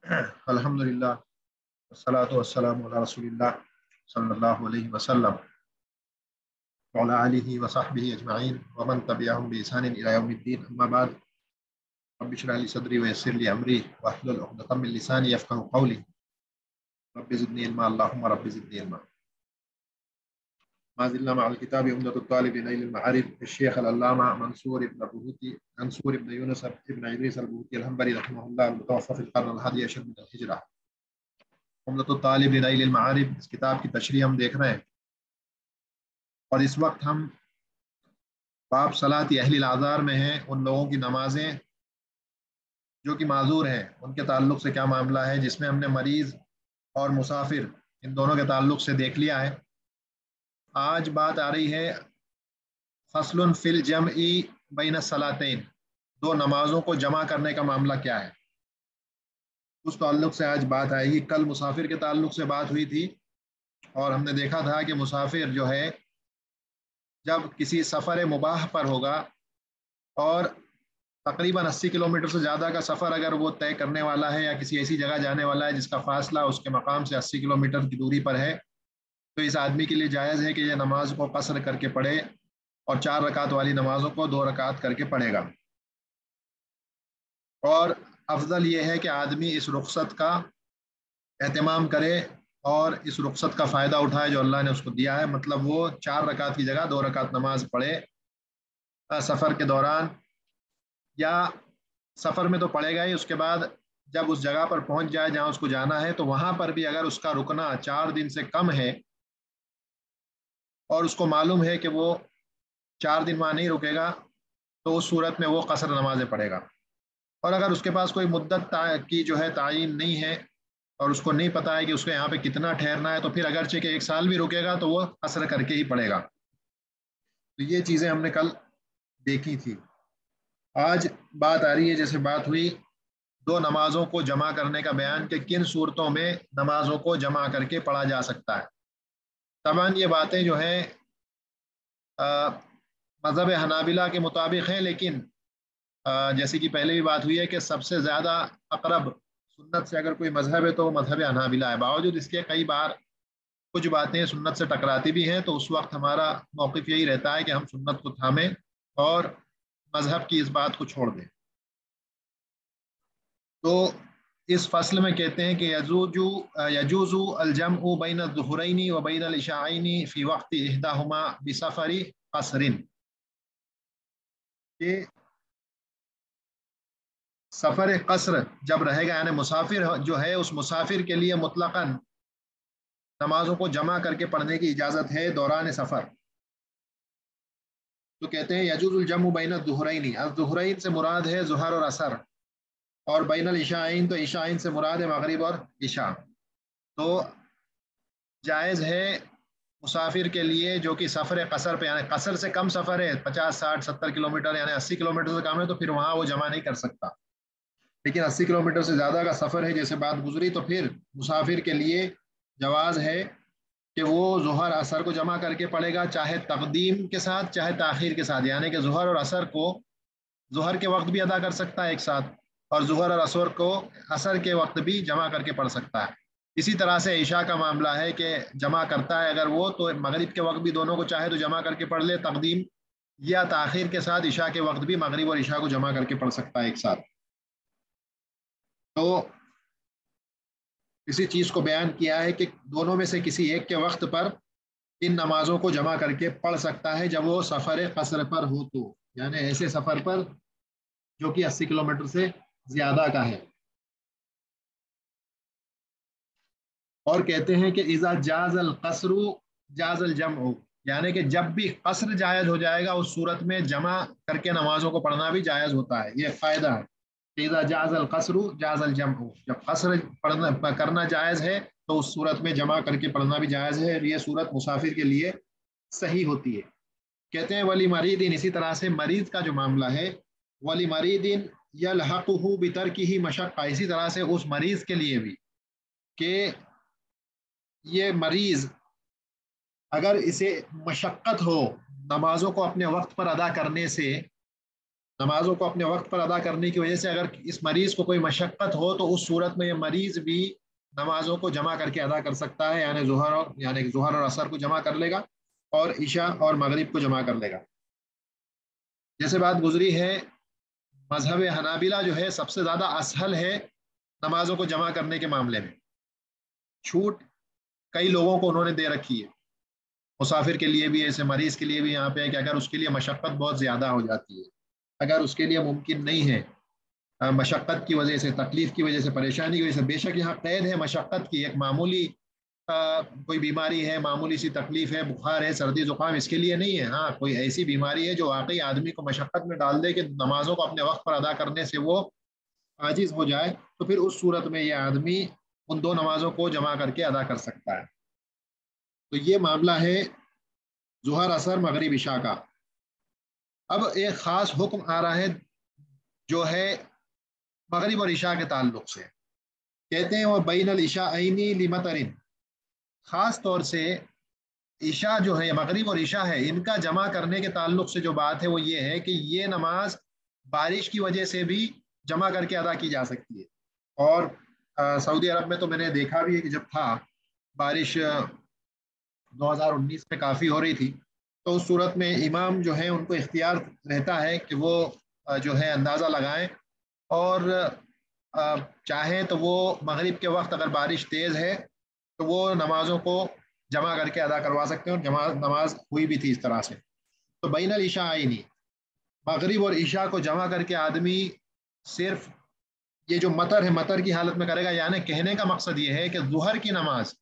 الحمدللہ والصلاة والسلام علی رسول اللہ صلی اللہ علیہ وسلم وعلی آلہ وصحبہ اجمعین ومن تبعہم بإحسان الی یوم الدین اما بعد رب اشرح لی صدری ویسر لی امری واحلل عقدۃ من لسانی یفقهوا قولی رب زدنی علما اللهم رب زدنی علما ما زلنا مع الكتاب عمدة الطالب نيل المعارف الشيخ العلامة منصور بن يونس بن إدريس البهوتي الحنبلي رحمه الله المتوفى في القرن الحادي عشر من الهجرة. عمدة الطالب نيل المعارف اس کتاب کی تشریح ہم دیکھ رہے ہیں اور اس وقت ہم باب صلاۃ اہل العذار میں ہیں. ان لوگوں کی نمازیں جو کہ معذور ہیں ان کے تعلق سے کیا معاملہ ہے، جس میں ہم نے مریض اور مسافر ان دونوں کے تعلق سے دیکھ لیا ہے. آج بات آ رہی ہے فصل فی الجمع بین الصلاتین، دو نمازوں کو جمع کرنے کا معاملہ کیا ہے، اس تعلق سے آج بات آئے گی. کل مسافر کے تعلق سے بات ہوئی تھی اور ہم نے دیکھا تھا کہ مسافر جو ہے جب کسی سفر مباح پر ہوگا اور تقریباً 80 کلومیٹر سے زیادہ کا سفر اگر وہ طے کرنے والا ہے یا کسی ایسی جگہ جانے والا ہے جس کا فاصلہ اس کے مقام سے 80 کلومیٹر کی دوری پر ہے، تو اس آدمی کے لیے جائز ہے کہ یہ نماز کو قصر کر کے پڑھے اور 4 رکعت والی نمازوں کو 2 رکعت کر کے پڑھے گا. اور افضل یہ ہے کہ آدمی اس رخصت کا اہتمام کرے اور اس رخصت کا فائدہ اٹھائے جو اللہ نے اس کو دیا ہے. مطلب وہ 4 رکعت کی جگہ 2 رکعت نماز پڑھے سفر کے دوران، یا سفر میں تو پڑھے گا ہی، اس کے بعد جب اس جگہ پر پہنچ جائے جہاں اس کو جانا ہے تو وہاں پر بھی اگر اس کا رکنا 4 دن سے کم ہے اور اس کو معلوم ہے کہ وہ 4 دن وہاں نہیں رکے گا تو اس صورت میں وہ قصر نمازیں پڑھے گا. اور اگر اس کے پاس کوئی مدت کی جو ہے تعین نہیں ہے اور اس کو نہیں پتا ہے کہ اس کو یہاں پہ کتنا ٹھہرنا ہے، تو پھر اگرچہ کہ 1 سال بھی رکے گا تو وہ قصر کر کے ہی پڑھے گا. تو یہ چیزیں ہم نے کل دیکھی تھی. آج بات آ رہی ہے جیسے بات ہوئی 2 نمازوں کو جمع کرنے کا بیان کہ کن صورتوں میں نمازوں کو جمع کر کے پڑھا جا سکتا ہے. طبعاً یہ باتیں جو ہیں مذہب حنابلہ کے مطابق ہیں، لیکن جیسے کہ پہلے بھی بات ہوئی ہے کہ سب سے زیادہ اقرب سنت سے اگر کوئی مذہب ہے تو وہ مذہب حنابلہ ہے. باوجود اس کے کئی بار کچھ باتیں سنت سے ٹکراتی بھی ہیں، تو اس وقت ہمارا موقف یہی رہتا ہے کہ ہم سنت کو تھامیں اور مذہب کی اس بات کو چھوڑ دیں. تو اس فصل میں کہتے ہیں کہ یجوز الجمع بین الظہرین و بین العشاءین فی وقت احداہما بسفر قصر، کہ سفر قصر جب رہے گا، یعنی مسافر جو ہے اس مسافر کے لیے مطلقاً نمازوں کو جمع کر کے پڑھنے کی اجازت ہے دوران سفر. تو کہتے ہیں یجوز الجمع بین الظہرین، الظہرین سے مراد ہے ظہر اور عصر، اور بین العشاءین تو عشاءین سے مراد ہے مغرب اور عشاء. تو جائز ہے مسافر کے لیے جو کہ سفر قصر پہ، یعنی قصر سے کم سفر ہے 50 60 70 کلومیٹر یعنی 80 کلومیٹر سے کم ہے، تو پھر وہاں وہ جمع نہیں کر سکتا. لیکن 80 کلومیٹر سے زیادہ کا سفر ہے جیسے بات گزری، تو پھر مسافر کے لیے جواز ہے کہ وہ ظہر عصر کو جمع کر کے پڑھے گا، چاہے تقدیم کے ساتھ چاہے تاخیر کے ساتھ، یعنی کہ ظہر اور عصر کو ظہر کے وقت بھی ادا کر سکتا ہے ایک ساتھ، اور ظہر اور عصر کو عصر کے وقت بھی جمع کر کے پڑھ سکتا ہے. اسی طرح سے عشاء کا معاملہ ہے کہ جمع کرتا ہے اگر وہ تو مغرب کے وقت بھی دونوں کو چاہے تو جمع کر کے پڑھ لے، تقدیم یا تاخیر کے ساتھ عشاء کے وقت بھی مغرب اور عشاء کو جمع کر کے پڑھ سکتا ہے ایک ساتھ. تو اسی چیز کو بیان کیا ہے کہ دونوں میں سے کسی ایک کے وقت پر ان نمازوں کو جمع کر کے پڑھ سکتا ہے جب وہ سفر قصر پر ہو، تو یعنی ایسے سفر پر جو کہ 80 کلومیٹر سے زیادہ کا ہے. اور کہتے ہیں کہ اذا جاز القصر جاز الجمع، یعنی کہ جب بھی قصر جائز ہو جائے گا اس صورت میں جمع کر کے نمازوں کو پڑھنا بھی جائز ہوتا ہے. یہ فائدہ ہے اذا جاز القصر جاز الجمع، جب قصر کرنا جائز ہے تو اس صورت میں جمع کر کے پڑھنا بھی جائز ہے، اور یہ صورت مسافر کے لیے صحیح ہوتی ہے. کہتے ہیں ولی مریدین، اسی طرح سے مریض کا جو معاملہ ہے، ولی مریدین یلحقہ بترکہ مشقہ، اسی طرح سے اس مریض کے لیے بھی کہ یہ مریض اگر اسے مشقت ہو نمازوں کو اپنے وقت پر ادا کرنے سے، نمازوں کو اپنے وقت پر ادا کرنے کی وجہ سے اگر اس مریض کو کوئی مشقت ہو تو اس صورت میں یہ مریض بھی نمازوں کو جمع کر کے ادا کر سکتا ہے، یعنی ظہر اور عصر کو جمع کر لے گا اور عشاء اور مغرب کو جمع کر لے گا۔ جیسے بات گزری ہے، مذہب حنابلہ جو ہے سب سے زیادہ اسہل ہے نمازوں کو جمع کرنے کے معاملے میں۔ چھوٹ کئی لوگوں کو انہوں نے دے رکھی ہے، مسافر کے لیے بھی، ایسے مریض کے لیے بھی یہاں پہ ہے کہ اگر اس کے لیے مشقت بہت زیادہ ہو جاتی ہے، اگر اس کے لیے ممکن نہیں ہے مشقت کی وجہ سے، تکلیف کی وجہ سے، پریشانی کی وجہ سے، بے شک یہاں قید ہے مشقت کی، ایک معمولی کوئی بیماری ہے، معمولی سی تکلیف ہے، بخار ہے، سردی زکام، اس کے لیے نہیں ہے۔ ہاں کوئی ایسی بیماری ہے جو واقعی آدمی کو مشقت میں ڈال دے کہ نمازوں کو اپنے وقت پر ادا کرنے سے وہ عاجز ہو جائے، تو پھر اس صورت میں یہ آدمی ان دو نمازوں کو جمع کر کے ادا کر سکتا ہے۔ تو یہ معاملہ ہے ظہر، عصر، مغرب، عشاء کا۔ اب ایک خاص حکم آ رہا ہے جو ہے مغرب اور عشاء کے تعلق سے، کہتے ہیں وہ بین العشاءین لمطر، خاص طور سے عشاء جو ہے، مغرب اور عشاء ہے، ان کا جمع کرنے کے تعلق سے جو بات ہے وہ یہ ہے کہ یہ نماز بارش کی وجہ سے بھی جمع کر کے ادا کی جا سکتی ہے۔ اور سعودی عرب میں تو میں نے دیکھا بھی ہے کہ جب تھا بارش 2019 میں کافی ہو رہی تھی، تو اس صورت میں امام جو ہے ان کو اختیار رہتا ہے کہ وہ جو ہے اندازہ لگائیں، اور چاہیں تو وہ مغرب کے وقت اگر بارش تیز ہے تو وہ نمازوں کو جمع کر کے ادا کروا سکتے ہیں، اور نماز ہوئی بھی تھی اس طرح سے۔ تو بین العشاءین، مغرب اور عشاء کو جمع کر کے آدمی صرف یہ جو مطر ہے، مطر کی حالت میں کرے گا، یعنی کہنے کا مقصد یہ ہے کہ ظہر کی نماز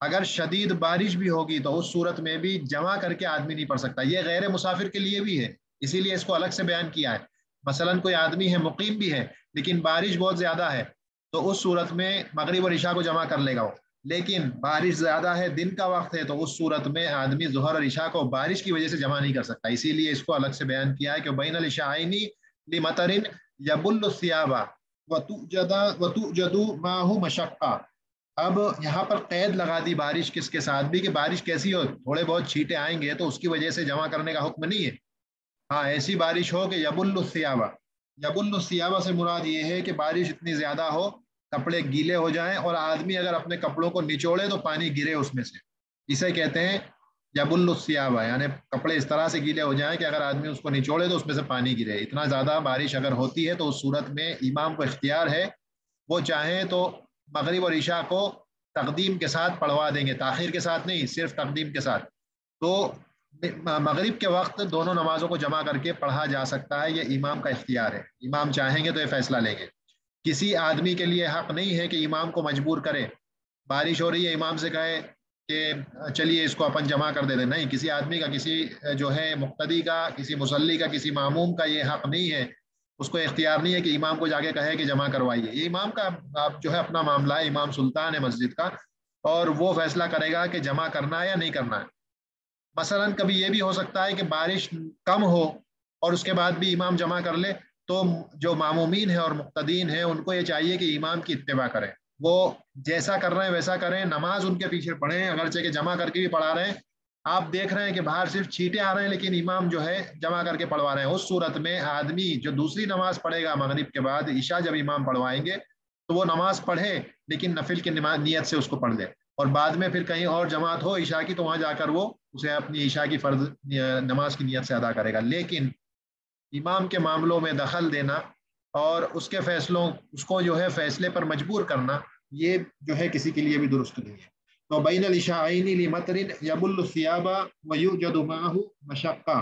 اگر شدید بارش بھی ہوگی تو اس صورت میں بھی جمع کر کے آدمی نہیں پڑھ سکتا۔ یہ غیر مسافر کے لیے بھی ہے، اسی لیے اس کو الگ سے بیان کیا ہے۔ مثلا کوئی آدمی ہے، مقیم بھی ہے، لیکن بارش بہت زیادہ ہے، تو اس صورت میں مغرب اور عشاء کو جمع کر لے گا وہ۔ لیکن بارش زیادہ ہے، دن کا وقت ہے، تو اس صورت میں آدمی ظہر اور عشاء کو بارش کی وجہ سے جمع نہیں کر سکتا، اسی لیے اس کو الگ سے بیان کیا ہے کہ بین العشاءین لمطر یبل الثیاب وتوجد معه مشقہ۔ اب یہاں پر قید لگا دی بارش کس کے ساتھ بھی، کہ بارش کیسی ہو، تھوڑے بہت چھینٹے آئیں گے تو اس کی وجہ سے جمع کرنے کا حکم نہیں ہے۔ ہاں ایسی بارش ہو کہ یبل الثیاب، یبل الثیاب سے مراد یہ ہے کہ بارش اتنی زیادہ ہو کپڑے گیلے ہو جائیں، اور آدمی اگر اپنے کپڑوں کو نچوڑے تو پانی گرے اس میں سے، اسے کہتے ہیں یبل الثیاب، یعنی کپڑے اس طرح سے گیلے ہو جائیں کہ اگر آدمی اس کو نچوڑے تو اس میں سے پانی گرے۔ اتنا زیادہ بارش اگر ہوتی ہے تو اس صورت میں امام کو اختیار ہے، وہ چاہیں تو مغرب اور عشاء کو تقدیم کے ساتھ پڑھوا دیں گے، تاخیر کے ساتھ نہیں، صرف تقدیم کے ساتھ۔ تو مغرب کے وقت دونوں نمازوں کو جمع کر کے پڑھا جا سکتا ہے، یہ امام کا اختیار ہے، امام چاہیں گے تو یہ فیصلہ لیں گے۔ کسی آدمی کے لیے حق نہیں ہے کہ امام کو مجبور کرے، بارش ہو رہی ہے امام سے کہے کہ چلیے اس کو اپن جمع کر دے دیں، نہیں، کسی آدمی کا، کسی جو ہے مقتدی کا، کسی مصلی کا، کسی معموم کا یہ حق نہیں ہے، اس کو اختیار نہیں ہے کہ امام کو جا کے کہے کہ جمع کروائیے۔ یہ امام کا جو ہے اپنا معاملہ ہے، امام سلطان ہے مسجد کا، اور وہ فیصلہ کرے گا کہ جمع کرنا ہے یا نہیں کرنا ہے۔ مثلا کبھی یہ بھی ہو سکتا ہے کہ بارش کم ہو اور اس کے بعد بھی امام جمع کر لے، تو جو معمومین ہیں اور مقتدین ہیں ان کو یہ چاہیے کہ امام کی اتباع کریں، وہ جیسا کر رہے ہیں ویسا کریں، نماز ان کے پیچھے پڑھیں، اگرچہ کہ جمع کر کے بھی پڑھا رہے ہیں، آپ دیکھ رہے ہیں کہ باہر صرف چھینٹے آ رہے ہیں لیکن امام جو ہے جمع کر کے پڑھوا رہے ہیں، اس صورت میں آدمی جو دوسری نماز پڑھے گا مغرب کے بعد، عشاء جب امام پڑھوائیں گے تو وہ نماز پڑھے لیکن نفل کی نیت سے اس کو پڑھ لے، اور بعد میں پھر کہیں اور جماعت ہو عشاء کی تو وہاں جا کر وہ اسے اپنی عشاء کی فرض نماز کی نیت سے ادا کرے گا۔ لیکن امام کے معاملوں میں دخل دینا اور اس کے فیصلوں، اس کو جو ہے فیصلے پر مجبور کرنا، یہ جو ہے کسی کے لیے بھی درست نہیں ہے۔ تو بین العشاءین لمطر یبل الثیاب ویوجد معه مشقہ،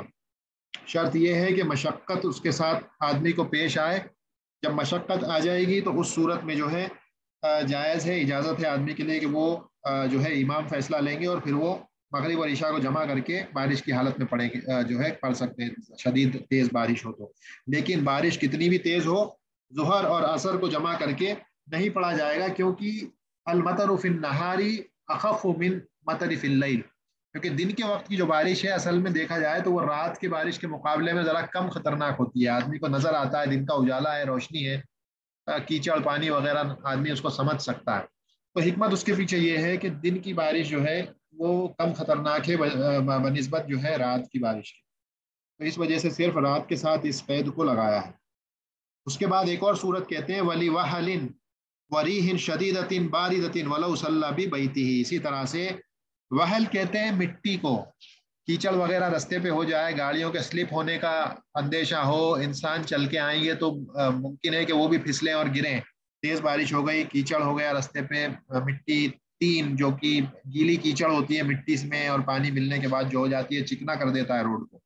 شرط یہ ہے کہ مشقت اس کے ساتھ آدمی کو پیش آئے، جب مشقت آ جائے گی تو اس صورت میں جو ہے جائز ہے، اجازت ہے آدمی کے لیے کہ وہ جو ہے امام فیصلہ لیں گے اور پھر وہ مغرب اور عشاء کو جمع کر کے بارش کی حالت میں پڑھیں گے، جو ہے پڑھ سکتے ہیں، شدید تیز بارش ہو تو۔ لیکن بارش کتنی بھی تیز ہو، ظہر اور عصر کو جمع کر کے نہیں پڑھا جائے گا، کیونکہ المطر فی النہار اخف من مطر فی اللیل، کیونکہ دن کے وقت کی جو بارش ہے اصل میں دیکھا جائے تو وہ رات کی بارش کے مقابلے میں ذرا کم خطرناک ہوتی ہے، آدمی کو نظر آتا ہے، دن کا اجالا ہے، روشنی ہے، کیچڑ پانی وغیرہ آدمی اس کو سمجھ سکتا ہے۔ تو حکمت اس کے پیچھے یہ ہے کہ دن کی بارش جو ہے وہ کم خطرناک ہے بنسبت جو ہے رات کی بارش کی۔ تو اس وجہ سے صرف رات کے ساتھ اس قید کو لگایا ہے۔ اس کے بعد ایک اور صورت کہتے ہیں ولی وحلن وریح شدیدۃ باردۃ ولو صلی ببیتہ، اسی طرح سے وحل کہتے ہیں مٹی کو، کیچڑ وغیرہ رستے پہ ہو جائے، گاڑیوں کے سلپ ہونے کا اندیشہ ہو، انسان چل کے آئیں گے تو ممکن ہے کہ وہ بھی پھسلیں اور گریں، تیز بارش ہو گئی، کیچڑ ہو گیا رستے پہ، مٹی تین جو کہ گیلی کیچڑ ہوتی ہے مٹی میں اور پانی ملنے کے بعد جو ہو جاتی ہے چکنا کر دیتا ہے روڈ کو،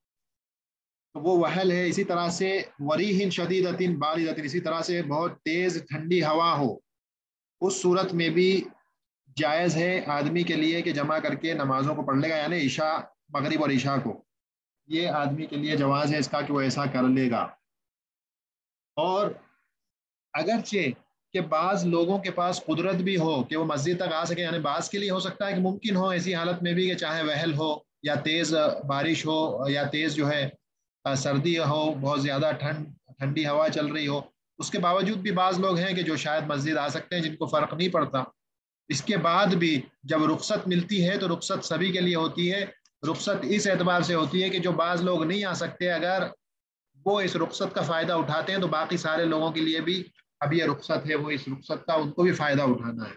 تو وہ وحل ہے۔ اسی طرح سے وریح شدیدۃ باردۃ، اسی طرح سے بہت تیز ٹھنڈی ہوا ہو، اس صورت میں بھی جائز ہے آدمی کے لیے کہ جمع کر کے نمازوں کو پڑھ لے گا، یعنی عشاء، مغرب اور عشاء کو، یہ آدمی کے لیے جواز ہے اس کا کہ وہ ایسا کر لے گا۔ اور اگرچہ کہ بعض لوگوں کے پاس قدرت بھی ہو کہ وہ مسجد تک آ سکے، یعنی بعض کے لیے ہو سکتا ہے کہ ممکن ہو ایسی حالت میں بھی کہ چاہے وحل ہو یا تیز بارش ہو یا تیز جو ہے سردی ہو، بہت زیادہ ٹھنڈی ہوا چل رہی ہو، اس کے باوجود بھی بعض لوگ ہیں کہ جو شاید مسجد آ سکتے ہیں، جن کو فرق نہیں پڑتا۔ اس کے بعد بھی جب رخصت ملتی ہے تو رخصت سبھی کے لیے ہوتی ہے، رخصت اس اعتبار سے ہوتی ہے کہ جو بعض لوگ نہیں آ سکتے اگر وہ اس رخصت کا فائدہ اٹھاتے ہیں تو باقی سارے لوگوں کے لیے بھی اب یہ رخصت ہے، وہ اس رخصت کا ان کو بھی فائدہ اٹھانا ہے۔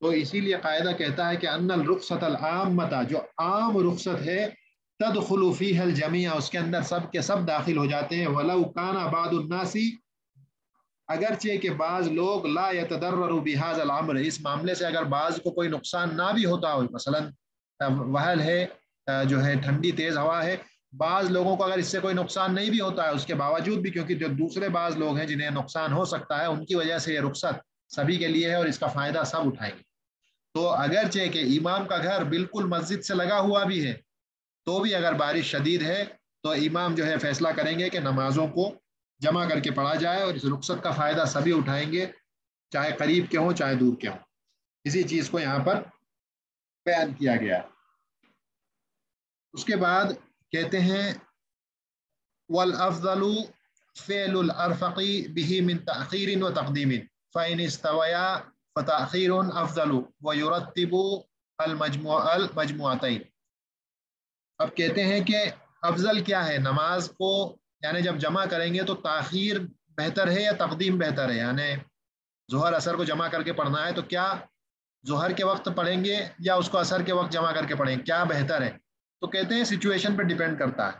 تو اسی لیے قاعدہ کہتا ہے کہ ان الرخصت العامۃ، جو عام رخصت ہے، تدخل فیہ الجمیع، اس کے اندر سب کے سب داخل ہو جاتے ہیں، ولو کان بعض الناس، اگرچہ کہ بعض لوگ لا یتضرر بهذا الامر، اس معاملے سے اگر بعض کو کوئی نقصان نہ بھی ہوتا ہو، مثلا وحل ہے، جو ہے ٹھنڈی تیز ہوا ہے، بعض لوگوں کو اگر اس سے کوئی نقصان نہیں بھی ہوتا ہے اس کے باوجود بھی، کیونکہ جو دوسرے بعض لوگ ہیں جنہیں نقصان ہو سکتا ہے ان کی وجہ سے یہ رخصت سبھی کے لیے ہے اور اس کا فائدہ سب اٹھائیں گے۔ تو اگرچہ کہ امام کا گھر بالکل مسجد سے لگا ہوا بھی ہے تو بھی اگر بارش شدید ہے تو امام جو ہے فیصلہ کریں گے کہ نمازوں کو جمع کر کے پڑھا جائے اور اس رخصت کا فائدہ سبھی اٹھائیں گے، چاہے قریب کے ہوں چاہے دور کے ہوں۔ اسی چیز کو یہاں پر بیان کیا گیا۔ اس کے بعد کہتے ہیں والافضل فعل الارفق به من تاخیر و تقدیم فان استویا فتاخیر افضل ويرتب المجموعتين۔ اب کہتے ہیں کہ افضل کیا ہے نماز کو، یعنی جب جمع کریں گے تو تاخیر بہتر ہے یا تقدیم بہتر ہے، یعنی ظہر اثر کو جمع کر کے پڑھنا ہے تو کیا ظہر کے وقت پڑھیں گے یا اس کو اثر کے وقت جمع کر کے پڑھیں گے، کیا بہتر ہے؟ تو کہتے ہیں سچویشن پہ ڈیپینڈ کرتا ہے،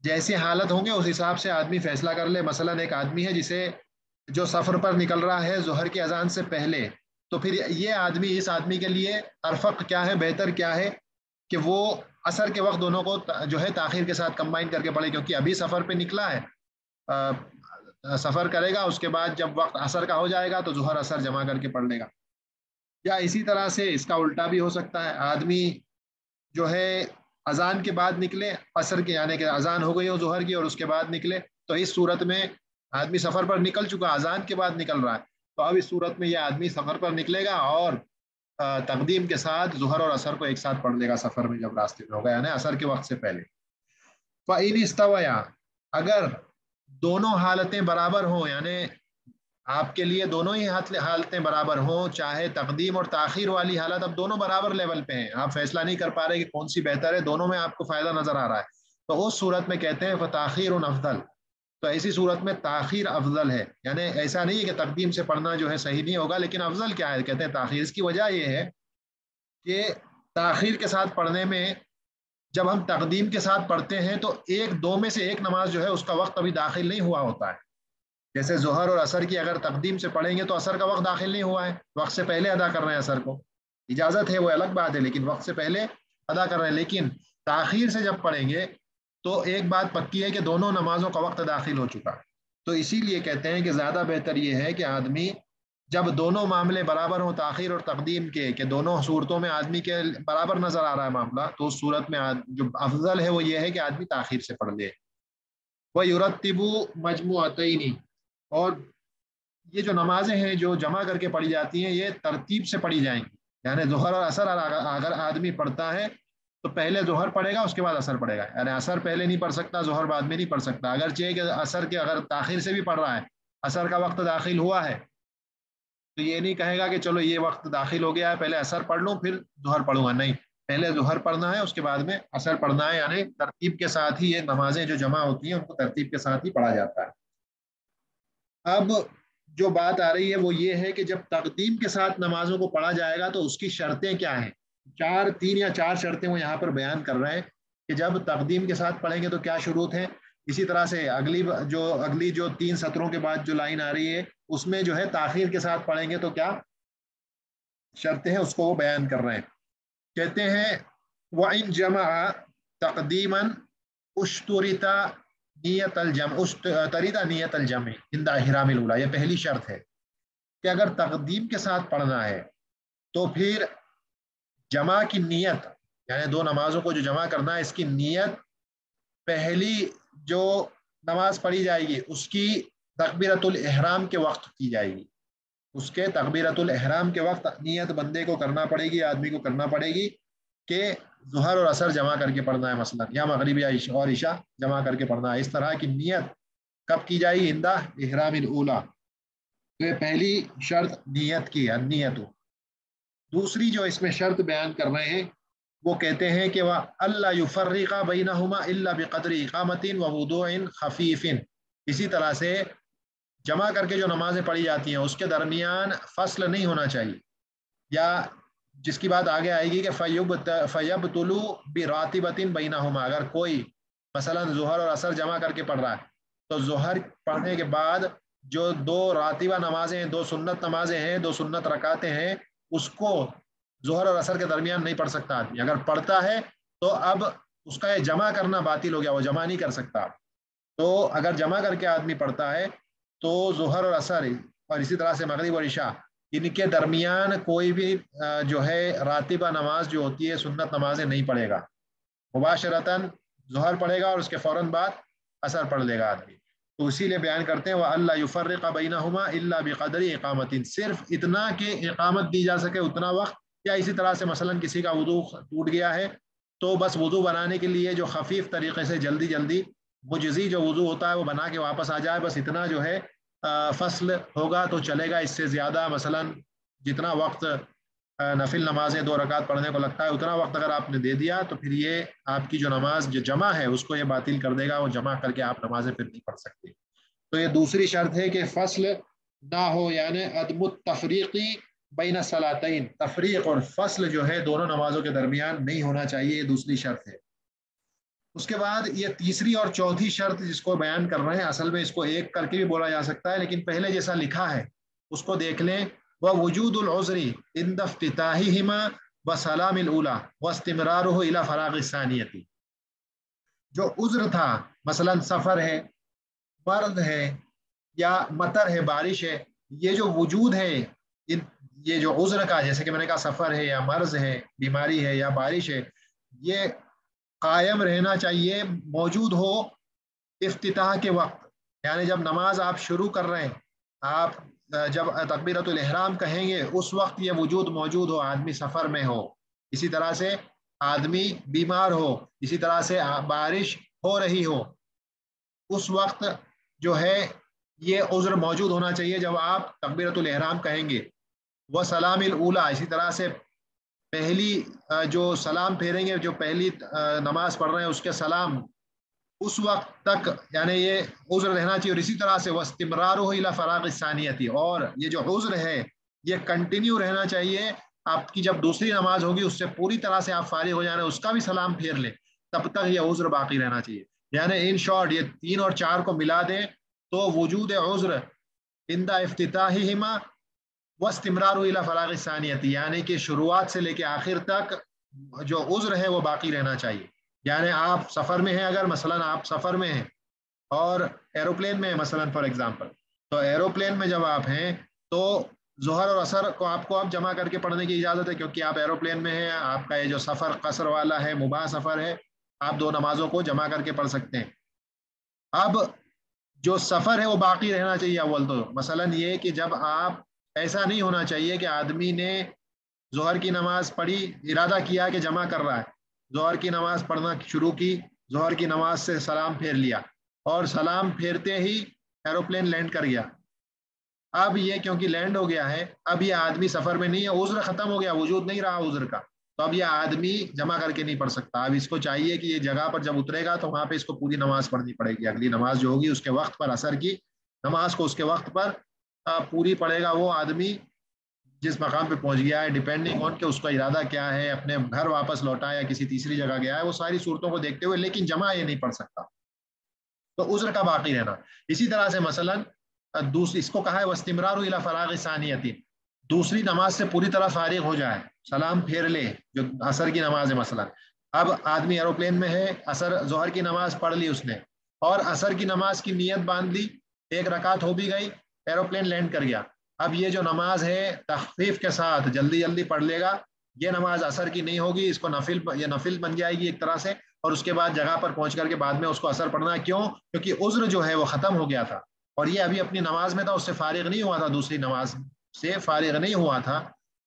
جیسی حالت ہوں گے اس حساب سے آدمی فیصلہ کر لے۔ مثلا ایک آدمی ہے جسے جو سفر پر نکل رہا ہے ظہر کی اذان سے پہلے، تو پھر یہ آدمی، اس آدمی کے لیے ارفق کیا ہے، بہتر کیا ہے کہ وہ اثر کے وقت دونوں کو جو ہے تاخیر کے ساتھ کمبائن کر کے پڑھے، کیونکہ ابھی سفر پہ نکلا ہے، سفر کرے گا، اس کے بعد جب وقت اثر کا ہو جائے گا تو ظہر اثر جمع کر کے پڑھ لے گا۔ یا اسی طرح سے اس کا الٹا بھی ہو سکتا ہے، آدمی جو ہے اذان کے بعد نکلے، اثر کے یعنی کہ اذان ہو گئی ہو ظہر کی اور اس کے بعد نکلے، تو اس صورت میں آدمی سفر پر نکل چکا، اذان کے بعد نکل رہا ہے، تو اب اس صورت میں یہ آدمی سفر پر نکلے گا اور تقدیم کے ساتھ ظہر اور اثر کو ایک ساتھ پڑھ لے گا سفر میں جب راستے میں ہوگا، یعنی اثر کے وقت سے پہلے۔ فَإِنِ اسْتَوَيَا، اگر دونوں حالتیں برابر ہوں، یعنی آپ کے لیے دونوں ہی حالتیں برابر ہوں، چاہے تقدیم اور تاخیر والی حالت، اب دونوں برابر لیول پہ ہیں، آپ فیصلہ نہیں کر پا رہے کہ کون سی بہتر ہے، دونوں میں آپ کو فائدہ نظر آ رہا ہے، تو اس صورت میں کہتے ہیں فَتَأْخِيرٌ أَفْضَلُ، تو ایسی صورت میں تاخیر افضل ہے، یعنی ایسا نہیں ہے کہ تقدیم سے پڑھنا جو ہے صحیح نہیں ہوگا، لیکن افضل کیا ہے، کہتے ہیں تاخیر۔ اس کی وجہ یہ ہے کہ تاخیر کے ساتھ پڑھنے میں جب ہم تقدیم کے ساتھ پڑھتے ہیں تو ایک دو میں سے ایک نماز جو ہے اس کا وقت ابھی داخل نہیں ہوا ہوتا ہے، جیسے ظہر اور عصر کی اگر تقدیم سے پڑھیں گے تو عصر کا وقت داخل نہیں ہوا ہے، وقت سے پہلے ادا کر رہے ہیں عصر کو، اجازت ہے وہ الگ بات ہے، لیکن وقت سے پہلے ادا کر رہے ہیں، لیکن تاخیر سے جب پڑھیں گے تو ایک بات پکی ہے کہ دونوں نمازوں کا وقت داخل ہو چکا، تو اسی لیے کہتے ہیں کہ زیادہ بہتر یہ ہے کہ آدمی جب دونوں معاملے برابر ہوں تاخیر اور تقدیم کے، کہ دونوں صورتوں میں آدمی کے برابر نظر آ رہا ہے معاملہ، تو اس صورت میں جو افضل ہے وہ یہ ہے کہ آدمی تاخیر سے پڑھ لے۔ وَيُرَتِّبُ مَجْمُوعَتَيْنِ، اور یہ جو نمازیں ہیں جو جمع کر کے پڑھی جاتی ہیں یہ ترتیب سے پڑھی جائیں گی، یعنی ظہر اور عصر اگر آدمی پڑھتا ہے تو پہلے ظہر پڑھے گا اس کے بعد عصر پڑھے گا، یعنی عصر پہلے نہیں پڑھ سکتا ظہر بعد میں نہیں پڑھ سکتا، اگرچہ کہ عصر کے اگر تاخیر سے بھی پڑھ رہا ہے، عصر کا وقت داخل ہوا ہے تو یہ نہیں کہے گا کہ چلو یہ وقت داخل ہو گیا ہے پہلے عصر پڑھ لوں پھر ظہر پڑھوں گا، نہیں، پہلے ظہر پڑھنا ہے، اس کے بعد میں عصر پڑھنا ہے، یعنی ترتیب کے ساتھ ہی یہ نمازیں جو جمع ہوتی ہیں ان کو ترتیب کے ساتھ ہی پڑھا جاتا ہے۔ اب جو بات آ رہی ہے وہ یہ ہے کہ جب تقدیم کے ساتھ نمازوں کو پڑھا جائے گا تو اس کی شرطیں کیا ہیں؟ تین یا چار شرطیں وہ یہاں پر بیان کر رہے ہیں کہ جب تقدیم کے ساتھ پڑھیں گے تو کیا شروط ہیں۔ اسی طرح سے اگلی جو 3 سطروں کے بعد جو لائن آ رہی ہے اس میں جو ہے تاخیر کے ساتھ پڑھیں گے تو کیا شرطیں ہیں، اس کو وہ بیان کر رہے ہیں۔ کہتے ہیں وَإِن جَمَعَ تَقْدِيمًا اشترط نیت الجمع عند احرام الاولی، یہ پہلی شرط ہے کہ اگر تقدیم کے ساتھ پڑھنا ہے تو پھر جمع کی نیت، یعنی دو نمازوں کو جو جمع کرنا ہے اس کی نیت پہلی جو نماز پڑھی جائے گی اس کی تکبیرۃ الاحرام کے وقت کی جائے گی۔ اس کے تکبیرۃ الاحرام کے وقت نیت بندے کو کرنا پڑے گی، آدمی کو کرنا پڑے گی کہ ظہر اور عصر جمع کر کے پڑھنا ہے، مثلا یا مغرب یا اور عشاء جمع کر کے پڑھنا ہے۔ اس طرح کی نیت کب کی جائے گی؟ عند احرام الاولی۔ تو یہ پہلی شرط نیت کی ہے، نیت۔ دوسری جو اس میں شرط بیان کر رہے ہیں وہ کہتے ہیں کہ وَأَلَّا يُفَرِّقَ بَيْنَهُمَا إِلَّا بِقَدْرِ إِقَامَةٍ وَوُضُوءٍ خَفِيفٍ۔ اسی طرح سے جمع کر کے جو نمازیں پڑھی جاتی ہیں اس کے درمیان فصل نہیں ہونا چاہیے، یا جس کی بات آگے آئے گی کہ فَيَبْطُلُ بِرَاتِبَةٍ بَيْنَهُمَا، اگر کوئی مثلا ظہر اور عصر جمع کر کے پڑھ رہا ہے تو ظہر پڑھنے کے بعد جو 2 راتبہ نمازیں ہیں، 2 سنت نمازیں ہیں، 2 سنت رکعتیں ہیں، اس کو ظہر اور عصر کے درمیان نہیں پڑھ سکتا آدمی۔ اگر پڑھتا ہے تو اب اس کا یہ جمع کرنا باطل ہو گیا، وہ جمع نہیں کر سکتا۔ تو اگر جمع کر کے آدمی پڑھتا ہے تو ظہر اور عصر اور اسی طرح سے مغرب اور عشاء ان کے درمیان کوئی بھی جو ہے راتبہ نماز جو ہوتی ہے سنت نمازیں نہیں پڑھے گا، مباشرتاً ظہر پڑھے گا اور اس کے فوراً بعد عصر پڑھ لے گا آدمی۔ تو اسی لیے بیان کرتے ہیں وَأَلَّا يُفَرِّقَ بَيْنَهُمَا إِلَّا بِقَدْرِ إِقَامَةٍ، صرف اتنا کہ اقامت دی جا سکے اتنا وقت، یا اسی طرح سے مثلا کسی کا وضو ٹوٹ گیا ہے تو بس وضو بنانے کے لیے جو خفیف طریقے سے جلدی جلدی مجزی جو وضو ہوتا ہے وہ بنا کے واپس آ جائے، بس اتنا جو ہے فصل ہوگا تو چلے گا۔ اس سے زیادہ مثلا جتنا وقت نفل نمازیں 2 رکعت پڑھنے کو لگتا ہے اتنا وقت اگر آپ نے دے دیا تو پھر یہ آپ کی جو نماز جو جمع ہے اس کو یہ باطل کر دے گا، وہ جمع کر کے آپ نمازیں پھر نہیں پڑھ سکتے۔ تو یہ دوسری شرط ہے کہ فصل نہ ہو، یعنی عدم التفریقی بین الصلاتین، تفریق اور فصل جو ہے دونوں نمازوں کے درمیان نہیں ہونا چاہیے، یہ دوسری شرط ہے۔ اس کے بعد یہ تیسری اور چوتھی شرط جس کو بیان کر رہے ہیں، اصل میں اس کو ایک کر کے بھی بولا جا سکتا ہے لیکن پہلے جیسا لکھا ہے اس کو دیکھ لیں۔ وَوُجُودُ الْعُذْرِ عِنْدَ افتتاحِهِمَا وَسَلَامِ الْأُولَى وَاسْتِمْرَارُهُ إِلَى فَرَاغِ الثَّانِيَةِ، جو عذر تھا مثلا سفر ہے، مرض ہے یا مطر ہے، بارش ہے، یہ جو وجود ہے یہ جو عذر کا، جیسے کہ میں نے کہا سفر ہے یا مرض ہے، بیماری ہے یا بارش ہے، یہ قائم رہنا چاہیے، موجود ہو افتتاح کے وقت، یعنی جب نماز آپ شروع کر رہے ہیں، آپ جب تکبیرۃ الاحرام کہیں گے اس وقت یہ وجود موجود ہو، آدمی سفر میں ہو، اسی طرح سے آدمی بیمار ہو، اسی طرح سے بارش ہو رہی ہو، اس وقت جو ہے یہ عذر موجود ہونا چاہیے جب آپ تکبیرۃ الاحرام کہیں گے۔ وہ سلام الاولی، اسی طرح سے پہلی جو سلام پھیریں گے، جو پہلی نماز پڑھ رہے ہیں اس کے سلام اس وقت تک، یعنی یہ عذر رہنا چاہیے۔ اور اسی طرح سے واستمرارہ الی فراغ الثانیہ، اور یہ جو عذر ہے یہ کنٹینیو رہنا چاہیے، آپ کی جب دوسری نماز ہوگی اس سے پوری طرح سے آپ فارغ ہو جانا، اس کا بھی سلام پھیر لیں، تب تک یہ عذر باقی رہنا چاہیے۔ یعنی ان شارٹ یہ 3 اور 4 کو ملا دیں تو وجود عذر عند افتتاحہما واستمرارہ الی فراغ الثانیہ، یعنی کہ شروعات سے لے کے آخر تک جو عذر ہے وہ باقی رہنا چاہیے۔ یعنی آپ سفر میں ہیں، اگر مثلا آپ سفر میں ہیں اور ایروپلین میں ہیں مثلا فار ایگزامپل، تو ایروپلین میں جب آپ ہیں تو ظہر اور عصر کو آپ جمع کر کے پڑھنے کی اجازت ہے، کیونکہ آپ ایروپلین میں ہیں، آپ کا یہ جو سفر قصر والا ہے، مباح سفر ہے، آپ 2 نمازوں کو جمع کر کے پڑھ سکتے ہیں۔ اب جو سفر ہے وہ باقی رہنا چاہیے اول تو، مثلا یہ کہ جب آپ، ایسا نہیں ہونا چاہیے کہ آدمی نے ظہر کی نماز پڑھی، ارادہ کیا کہ جمع کر رہا ہے، ظہر کی نماز پڑھنا شروع کی، ظہر کی نماز سے سلام پھیر لیا اور سلام پھیرتے ہی ایروپلین لینڈ کر گیا۔ اب یہ کیونکہ لینڈ ہو گیا ہے، اب یہ آدمی سفر میں نہیں ہے، عذر ختم ہو گیا، وجود نہیں رہا عذر کا، تو اب یہ آدمی جمع کر کے نہیں پڑھ سکتا. اب اس کو چاہیے کہ یہ جگہ پر جب اترے گا تو وہاں پہ اس کو پوری نماز پڑھنی پڑے گی. اگلی نماز جو ہوگی اس کے وقت پر عصر کی نماز کو اس کے وقت پر پوری پڑھے گا وہ آدمی جس مقام پہ پہنچ گیا ہے, ڈیپینڈنگ آن کہ اس کا ارادہ کیا ہے, اپنے گھر واپس لوٹا یا کسی تیسری جگہ گیا ہے, وہ ساری صورتوں کو دیکھتے ہوئے, لیکن جمع یہ نہیں پڑھ سکتا. تو عذر کا باقی رہنا. اسی طرح سے مثلا دوسری اس کو کہا ہے واستمرار الی فراغ ثانیۃ, دوسری نماز سے پوری طرح فارغ ہو جائے, سلام پھیر لے, جو عصر کی نماز ہے مثلا. اب آدمی ایروپلین میں ہے, عصر ظہر کی نماز پڑھ لی اس نے, اور عصر کی نماز کی نیت باندھ لی, ایک رکعت ہو بھی گئی, ایروپلین لینڈ کر گیا. اب یہ جو نماز ہے تخفیف کے ساتھ جلدی جلدی پڑھ لے گا, یہ نماز عصر کی نہیں ہوگی, اس کو یہ نفل بن جائے گی ایک طرح سے, اور اس کے بعد جگہ پر پہنچ کر کے بعد میں اس کو عصر پڑھنا ہے. کیوں؟ کیونکہ عذر جو ہے وہ ختم ہو گیا تھا, اور یہ ابھی اپنی نماز میں تھا, اس سے فارغ نہیں ہوا تھا, دوسری نماز سے فارغ نہیں ہوا تھا,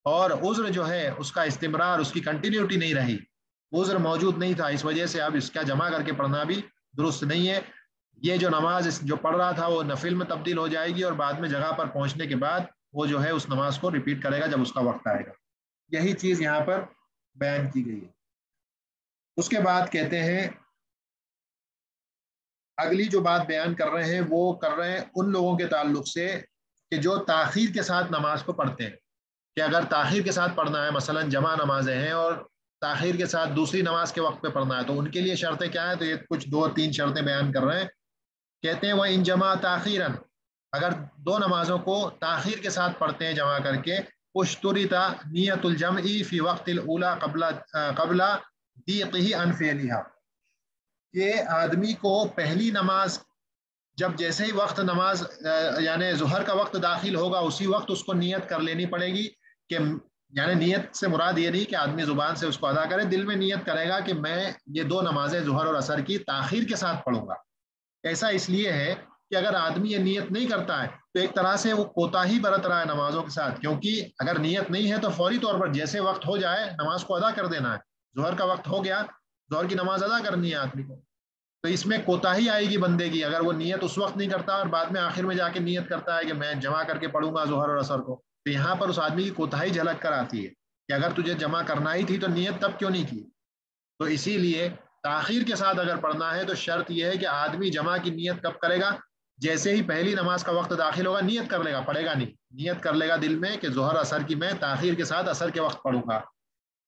اور عذر جو ہے اس کا استمرار, اس کی کنٹینیوٹی نہیں رہی, عذر موجود نہیں تھا, اس وجہ سے اب اس کا جمع کر کے پڑھنا بھی درست نہیں ہے. یہ جو نماز جو پڑھ رہا تھا وہ نفل میں تبدیل ہو جائے گی, اور بعد میں جگہ پر پہنچنے کے بعد وہ جو ہے اس نماز کو ریپیٹ کرے گا جب اس کا وقت آئے گا. یہی چیز یہاں پر بیان کی گئی ہے. اس کے بعد کہتے ہیں اگلی جو بات بیان کر رہے ہیں وہ کر رہے ہیں ان لوگوں کے تعلق سے کہ جو تاخیر کے ساتھ نماز کو پڑھتے ہیں, کہ اگر تاخیر کے ساتھ پڑھنا ہے, مثلا جمع نمازیں ہیں اور تاخیر کے ساتھ دوسری نماز کے وقت پہ پڑھنا ہے, تو ان کے لیے شرطیں کیا ہیں؟ تو یہ کچھ 2-3 شرطیں بیان کر رہے ہیں. کہتے ہیں وہ ان جمع تاخیراً, اگر دو نمازوں کو تاخیر کے ساتھ پڑھتے ہیں جمع کر کے, اشترط نیت الجمع فی وقت الاولی قبل ضیقہ عن فعلها, کہ آدمی کو پہلی نماز جب جیسے ہی وقت نماز یعنی ظہر کا وقت داخل ہوگا اسی وقت اس کو نیت کر لینی پڑے گی, کہ یعنی نیت سے مراد یہ نہیں کہ آدمی زبان سے اس کو ادا کرے, دل میں نیت کرے گا کہ میں یہ 2 نمازیں ظہر اور عصر کی تاخیر کے ساتھ پڑھوں گا. ایسا اس لیے ہے کہ اگر آدمی یہ نیت نہیں کرتا ہے تو ایک طرح سے وہ کوتاہی برت رہا ہے نمازوں کے ساتھ, کیونکہ اگر نیت نہیں ہے تو فوری طور پر جیسے وقت ہو جائے نماز کو ادا کر دینا ہے. ظہر کا وقت ہو گیا, ظہر کی نماز ادا کرنی ہے آدمی کو, تو اس میں کوتاہی آئے گی بندے کی اگر وہ نیت اس وقت نہیں کرتا اور بعد میں آخر میں جا کے نیت کرتا ہے کہ میں جمع کر کے پڑھوں گا ظہر اور عصر کو. تو یہاں پر اس آدمی کی کوتاہی جھلک کر آتی ہے کہ اگر تجھے جمع کرنا ہی تھی تو نیت تب کیوں نہیں کی. تو اسی لیے تاخیر کے ساتھ اگر پڑھنا ہے تو شرط یہ ہے کہ آدمی جمع کی نیت کب کرے گا؟ جیسے ہی پہلی نماز کا وقت داخل ہوگا نیت کر لے گا, پڑھے گا نہیں, نیت کر لے گا دل میں کہ ظہر عصر کی میں تاخیر کے ساتھ عصر کے وقت پڑھوں گا.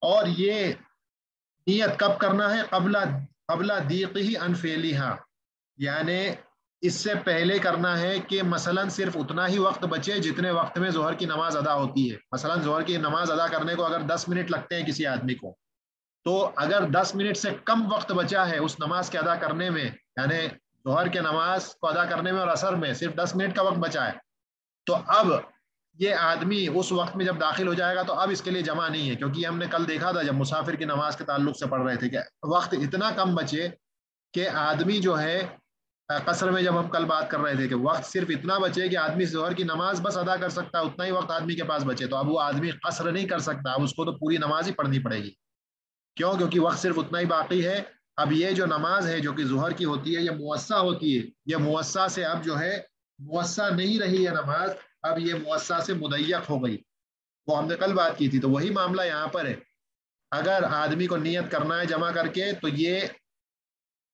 اور یہ نیت کب کرنا ہے؟ قبل ضیقہ عن فعلها, یعنی اس سے پہلے کرنا ہے کہ مثلا صرف اتنا ہی وقت بچے جتنے وقت میں ظہر کی نماز ادا ہوتی ہے. مثلا ظہر کی نماز ادا کرنے کو اگر 10 منٹ لگتے ہیں کسی آدمی کو, تو اگر 10 منٹ سے کم وقت بچا ہے اس نماز کے ادا کرنے میں, یعنی ظہر کے نماز کو ادا کرنے میں اور عصر میں صرف 10 منٹ کا وقت بچا ہے, تو اب یہ آدمی اس وقت میں جب داخل ہو جائے گا تو اب اس کے لیے جمع نہیں ہے, کیونکہ ہم نے کل دیکھا تھا جب مسافر کی نماز کے تعلق سے پڑھ رہے تھے کہ وقت اتنا کم بچے کہ آدمی جو ہے قصر میں جب ہم کل بات کر رہے تھے کہ وقت صرف اتنا بچے کہ آدمی ظہر کی نماز بس ادا کر سکتا ہے, اتنا ہی وقت آدمی کے پاس بچے, تو اب وہ آدمی قصر نہیں کر سکتا, اب اس کو تو پوری نماز ہی پڑھنی پڑے گی. کیوں؟ کیونکہ وقت صرف اتنا ہی باقی ہے. اب یہ جو نماز ہے جو کہ ظہر کی ہوتی ہے یہ موسع ہوتی ہے, یہ موسع سے اب جو ہے موسع نہیں رہی ہے نماز, اب یہ موسع سے مضیق ہو گئی. وہ ہم نے کل بات کی تھی, تو وہی معاملہ یہاں پر ہے. اگر آدمی کو نیت کرنا ہے جمع کر کے تو یہ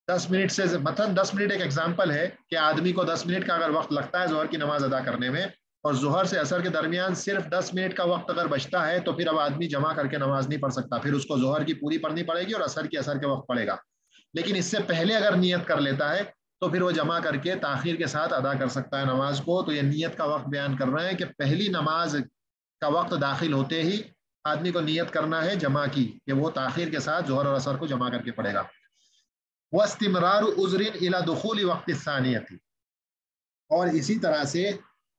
10 منٹ سے مثلا 10 منٹ ایک ایگزامپل ہے کہ آدمی کو 10 منٹ کا اگر وقت لگتا ہے ظہر کی نماز ادا کرنے میں, اور ظہر سے عصر کے درمیان صرف 10 منٹ کا وقت اگر بچتا ہے تو پھر اب آدمی جمع کر کے نماز نہیں پڑھ سکتا, پھر اس کو ظہر کی پوری پڑھنی پڑے گی اور عصر کے وقت پڑھے گا. لیکن اس سے پہلے اگر نیت کر لیتا ہے تو پھر وہ جمع کر کے تاخیر کے ساتھ ادا کر سکتا ہے نماز کو. تو یہ نیت کا وقت بیان کر رہے ہیں کہ پہلی نماز کا وقت داخل ہوتے ہی آدمی کو نیت کرنا ہے جمع کی, کہ وہ تاخیر کے ساتھ ظہر اور عصر کو جمع کر کے پڑھے گا. واستمرار عذر الى دخول وقت الثانیۃ, اور اسی طرح سے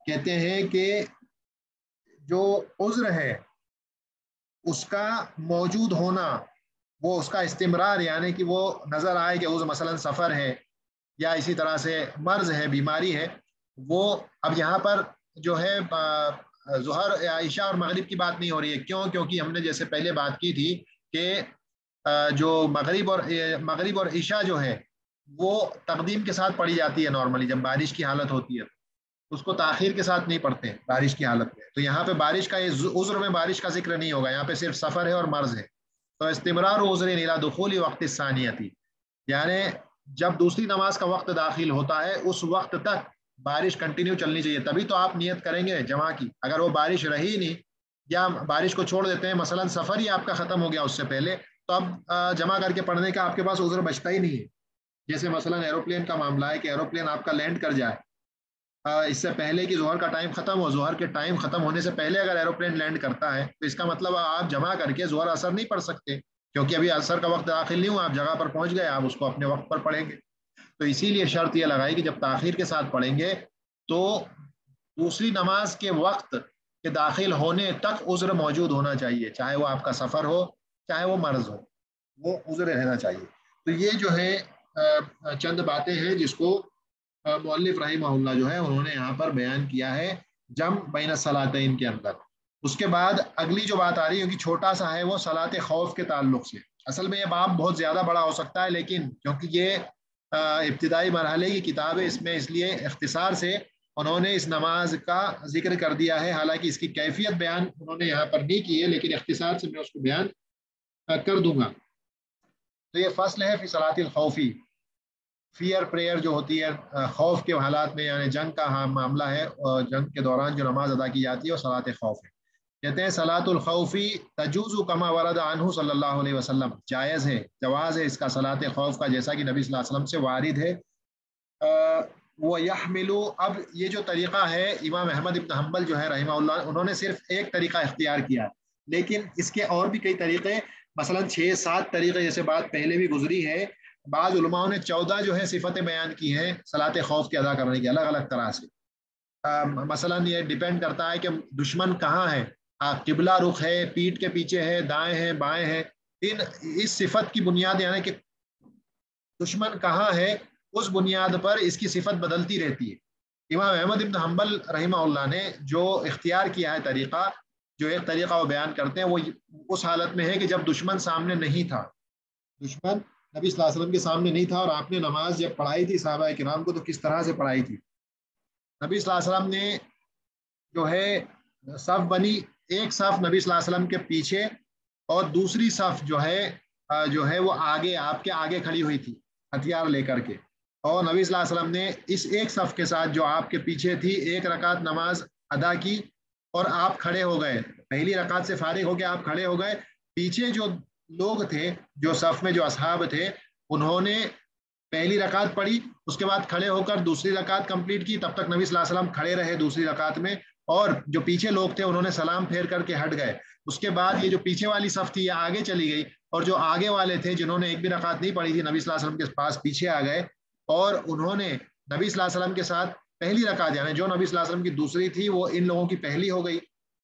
کہتے ہیں کہ جو عذر ہے اس کا موجود ہونا, وہ اس کا استمرار, یعنی کہ وہ نظر آئے کہ عذر مثلا سفر ہے یا اسی طرح سے مرض ہے, بیماری ہے, وہ اب یہاں پر جو ہے ظہر عشاء اور مغرب کی بات نہیں ہو رہی ہے. کیوں؟ کیونکہ ہم نے جیسے پہلے بات کی تھی کہ جو مغرب اور عشاء جو ہے وہ تقدیم کے ساتھ پڑھی جاتی ہے نارملی جب بارش کی حالت ہوتی ہے, اس کو تاخیر کے ساتھ نہیں پڑھتے بارش کی حالت میں. تو یہاں پہ بارش کا عذر میں بارش کا ذکر نہیں ہوگا, یہاں پہ صرف سفر ہے اور مرض ہے. تو استمرار عذر الی دخول وقت ثانیتی، یعنی جب دوسری نماز کا وقت داخل ہوتا ہے اس وقت تک بارش کنٹینیو چلنی چاہیے، تبھی تو آپ نیت کریں گے جمع کی۔ اگر وہ بارش رہی نہیں یا بارش کو چھوڑ دیتے ہیں، مثلا سفر ہی آپ کا ختم ہو گیا اس سے پہلے، تو اب جمع کر کے پڑھنے کا آپ کے پاس عذر بچتا ہی نہیں ہے۔ جیسے مثلا ایروپلین کا معاملہ ہے کہ ایروپلین آپ کا لینڈ کر جائے اس سے پہلے کہ ظہر کا ٹائم ختم ہو، ظہر کے ٹائم ختم ہونے سے پہلے اگر ایروپلین لینڈ کرتا ہے تو اس کا مطلب آپ جمع کر کے ظہر اثر نہیں پڑھ سکتے، کیونکہ ابھی اثر کا وقت داخل نہیں ہوا، آپ جگہ پر پہنچ گئے، آپ اس کو اپنے وقت پر پڑھیں گے۔ تو اسی لیے شرط یہ لگائی کہ جب تاخیر کے ساتھ پڑھیں گے تو دوسری نماز کے وقت کے داخل ہونے تک عذر موجود ہونا چاہیے، چاہے وہ آپ کا سفر ہو چاہے وہ مرض ہو، وہ عذر رہنا چاہیے۔ تو یہ جو ہے چند باتیں ہیں جس کو مؤلف رحمہ اللہ جو ہے انہوں نے یہاں پر بیان کیا ہے جمع بین الصلاتین کے اندر۔ اس کے بعد اگلی جو بات آ رہی ہے کہ چھوٹا سا ہے وہ صلاۃ خوف کے تعلق سے۔ اصل میں یہ باب بہت زیادہ بڑا ہو سکتا ہے، لیکن کیونکہ یہ ابتدائی مرحلے کی کتاب ہے، اس میں اس لیے اختصار سے انہوں نے اس نماز کا ذکر کر دیا ہے، حالانکہ اس کی کیفیت بیان انہوں نے یہاں پر نہیں کی ہے، لیکن اختصار سے میں اس کو بیان کر دوں گا۔ تو یہ فصل ہے فی صلاۃ الخوفی، فیئر پریئر جو ہوتی ہے خوف کے حالات میں، یعنی جنگ کا معاملہ ہے، اور جنگ کے دوران جو نماز ادا کی جاتی ہے وہ صلاۃ خوف ہے۔ کہتے ہیں صلاۃ الخوفی تجوز کما ورد عنہ صلی اللہ علیہ وسلم، جائز ہے، جواز ہے اس کا صلاۃ خوف کا، جیسا کہ نبی صلی اللہ علیہ وسلم سے وارد ہے۔ وہ یحملو، اب یہ جو طریقہ ہے امام احمد بن حنبل جو ہے رحمہ اللہ، انہوں نے صرف ایک طریقہ اختیار کیا، لیکن اس کے اور بھی کئی طریقے، مثلا 6-7 طریقے، جیسے بات پہلے بھی گزری ہے، بعض علماء نے 14 جو ہے صفتیں بیان کی ہیں صلاۃ خوف کے ادا کرنے کی الگ الگ طرح سے۔ مثلا یہ ڈیپینڈ کرتا ہے کہ دشمن کہاں ہے، قبلہ رخ ہے، پیٹھ کے پیچھے ہے، دائیں ہیں، بائیں ہیں، اس صفت کی بنیاد یعنی کہ دشمن کہاں ہے اس بنیاد پر اس کی صفت بدلتی رہتی ہے۔ امام احمد بن حنبل رحمہ اللہ نے جو اختیار کیا ہے طریقہ، جو ایک طریقہ وہ بیان کرتے ہیں، وہ اس حالت میں ہے کہ جب دشمن سامنے نہیں تھا، دشمن نبی صلی اللہ علیہ وسلم کے سامنے نہیں تھا، اور آپ نے نماز جب پڑھائی تھی صحابہ کرام کو تو کس طرح سے پڑھائی تھی؟ نبی صلی اللہ علیہ وسلم نے جو ہے صف بنی، ایک صف نبی صلی اللہ علیہ وسلم کے پیچھے اور دوسری صف جو ہے وہ آگے، آپ کے آگے کھڑی ہوئی تھی ہتھیار لے کر کے، اور نبی صلی اللہ علیہ وسلم نے اس ایک صف کے ساتھ جو آپ کے پیچھے تھی ایک رکعت نماز ادا کی، اور آپ کھڑے ہو گئے، پہلی رکعت سے فارغ ہو کے آپ کھڑے ہو گئے، پیچھے جو لوگ تھے، جو صف میں جو اصحاب تھے، انہوں نے پہلی رکعت پڑھی، اس کے بعد کھڑے ہو کر دوسری رکعت کنپلیٹ کی، تب تک نبی صلی اللہ علیہ وسلم کھڑے رہے دوسری رکعت میں، اور جو پیچھے لوگ تھے انہوں نے سلام پھیر کر کے ہٹ گئے۔ اس کے بعد یہ جو پیچھے والی صف تھی یہ آگے چلی گئی، اور جو آگے والے تھے جنہوں نے ایک بھی رکعت نہیں پڑھی تھی، نبی صلی اللہ علیہ وسلم کے پاس پیچھے آ گئے، اور انہوں نے نبی صلی اللہ علیہ وسلم کے ساتھ پہلی رکعت، یعنی جو نبی صلی اللہ علیہ وسلم کی دوسری تھی وہ ان لوگوں کی پہلی ہو گئی،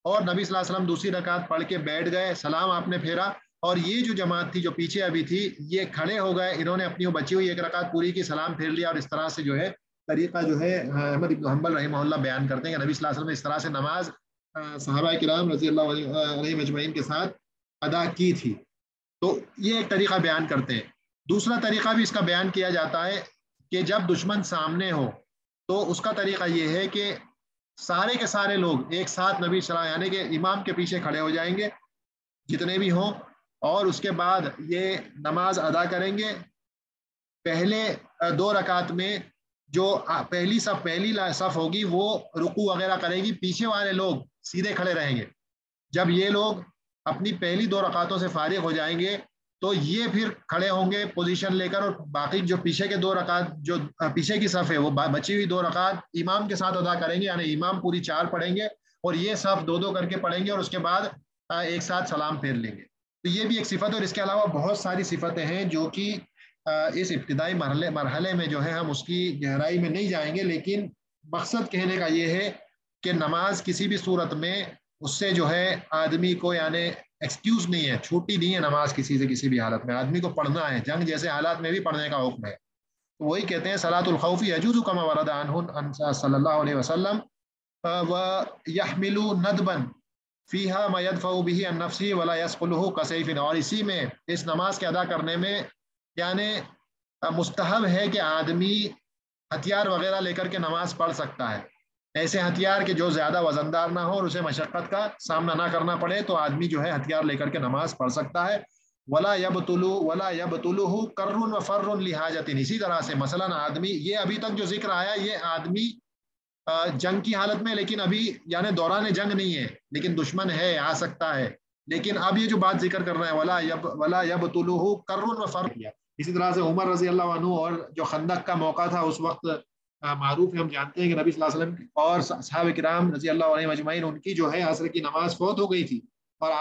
اور نبی صلی اللہ علیہ وسلم دوسری رکعت پڑھ کے بیٹھ گئے، سلام آپ نے پھیرا، اور یہ جو جماعت تھی جو پیچھے ابھی تھی یہ کھڑے ہو گئے، انہوں نے اپنی بچی ہوئی ایک رکعت پوری کی، سلام پھیر لیا، اور اس طرح سے جو ہے طریقہ جو ہے احمد بن حنبل رحمہ اللہ بیان کرتے ہیں کہ نبی صلی اللہ علیہ وسلم نے اس طرح سے نماز صحابہ کرام رضی اللہ علیہم اجمعین کے ساتھ ادا کی تھی۔ تو یہ ایک طریقہ بیان کرتے ہیں۔ دوسرا طریقہ بھی اس کا بیان کیا جاتا ہے کہ جب دشمن سامنے ہو تو اس کا طریقہ یہ ہے کہ سارے کے سارے لوگ ایک ساتھ نبی صلی اللہ علیہ وسلم یعنی کہ امام کے پیچھے کھڑے ہو جائیں گے جتنے بھی ہوں، اور اس کے بعد یہ نماز ادا کریں گے۔ پہلے 2 رکعت میں جو پہلی صف ہوگی وہ رکوع وغیرہ کرے گی، پیچھے والے لوگ سیدھے کھڑے رہیں گے۔ جب یہ لوگ اپنی پہلی 2 رکعتوں سے فارغ ہو جائیں گے تو یہ پھر کھڑے ہوں گے پوزیشن لے کر، اور باقی جو پیچھے کے 2 رکعت جو پیچھے کی صف ہے وہ بچی ہوئی 2 رکعت امام کے ساتھ ادا کریں گے، یعنی امام پوری 4 پڑھیں گے اور یہ صف 2 کر کے پڑھیں گے، اور اس کے بعد ایک ساتھ سلام پھیر لیں گے۔ تو یہ بھی ایک صفت ہے، اور اس کے علاوہ بہت ساری صفتیں ہیں جو کہ اس ابتدائی مرحلے میں جو ہے ہم اس کی گہرائی میں نہیں جائیں گے، لیکن مقصد کہنے کا یہ ہے کہ نماز کسی بھی صورت میں اس سے جو ہے آدمی کو یعنی ایکسکیوز نہیں ہے، چھوٹی نہیں ہے نماز کسی سے کسی بھی حالت میں، آدمی کو پڑھنا ہے، جنگ جیسے حالات میں بھی پڑھنے کا حکم ہے۔ تو وہی کہتے ہیں صلاۃ الخوف یجوز کما ورد عنہ صلی اللہ علیہ وسلم ویحمل ندبا فیہا ما یدفع به عن نفسه ولا یثقله کسیف، اور اسی میں اس نماز کے ادا کرنے میں یعنی مستحب ہے کہ آدمی ہتھیار وغیرہ لے کر کے نماز پڑھ سکتا ہے، ایسے ہتھیار کہ جو زیادہ وزندار نہ ہو اور اسے مشقت کا سامنا نہ کرنا پڑے، تو آدمی جو ہے ہتھیار لے کر کے نماز پڑھ سکتا ہے۔ ولا یبطلہ کر و فر لحاجت، اسی طرح سے مثلاً آدمی، یہ ابھی تک جو ذکر آیا یہ آدمی جنگ کی حالت میں، لیکن ابھی یعنی دوران جنگ نہیں ہے، لیکن دشمن ہے، آ سکتا ہے، لیکن اب یہ جو بات ذکر کر رہا ہے ولا یبطلہ کر و فر، اسی طرح سے عمر رضی اللہ عنہ اور جو خندق کا موقع تھا اس وقت معروف ہے، ہم جانتے ہیں کہ نبی صلی اللہ علیہ وسلم اور صحابہ کرام رضی اللہ عنہ اجمعین ان کی جو ہے عصر کی نماز فوت ہو گئی تھی،